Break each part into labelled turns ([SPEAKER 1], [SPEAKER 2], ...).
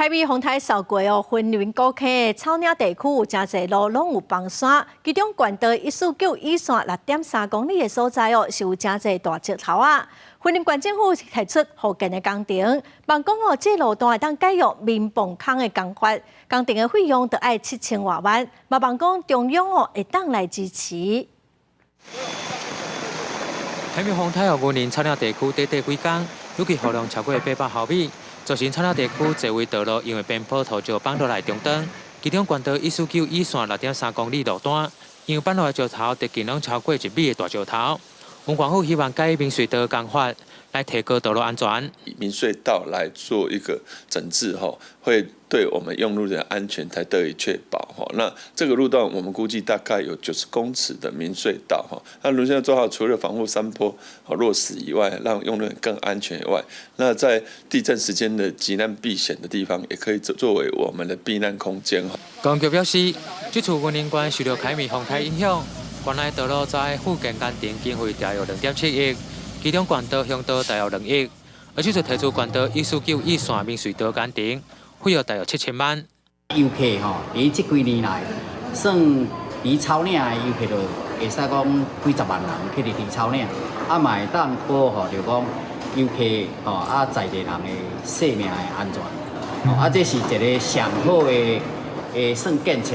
[SPEAKER 1] 凯美丰台扫过婚姻高坑的草岭地区有真侪路拢有崩山，其中县道149以线6.3公里的所在是有真侪大石头啊。婚姻县政府提出附近的工程，望讲这路段会当改用民泵坑的工法，工程的费用就要7000多万，嘛望讲中央会当来支持。
[SPEAKER 2] 凯美丰台婚姻草岭地区短短几天，预计雨量超过800毫米。造成草岭地区侪位道路因为边坡土石放落来中断，其中县道149以线6.3公里路段，因为放落来石头直径拢超过1米的大石头。文管府希望改民隧道工法来提高道路安全。
[SPEAKER 3] 以民隧道来做一个整治会对我们用路人安全才得以确保那这个路段我们估计大概有90公尺的民隧道那现在做好，除了防护山坡落石以外，让用路人更安全以外，那在地震时间的急难避险的地方，也可以作为我们的避难空间。
[SPEAKER 2] 公局表示，这次婚姻县受到凯美丰台影响。原来道路在附近工程经费大约2.7亿，其中县道、乡道大约2亿，而这次提出县道149以线民隧道工程，费用大约7000万。
[SPEAKER 4] 游客伫这几年来，算伫草岭的游客就会使讲几十万人去伫草岭，嘛会当保护着讲游客在地人的性命的安全，这是一个上好的算建设。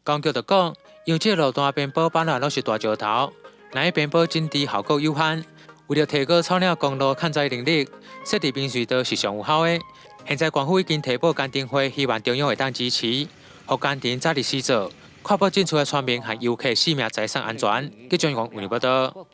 [SPEAKER 2] 公局就讲。因为这路段边坡本来拢是大石头，那边坡整治效果有限。为了提高草岭公路抗载能力，设置民隧道是上有效的。现在官府已经提报工程费，希望中央会当支持，让工程早日施作，确保进出的村民和游客性命财产安全。记者王为你报道。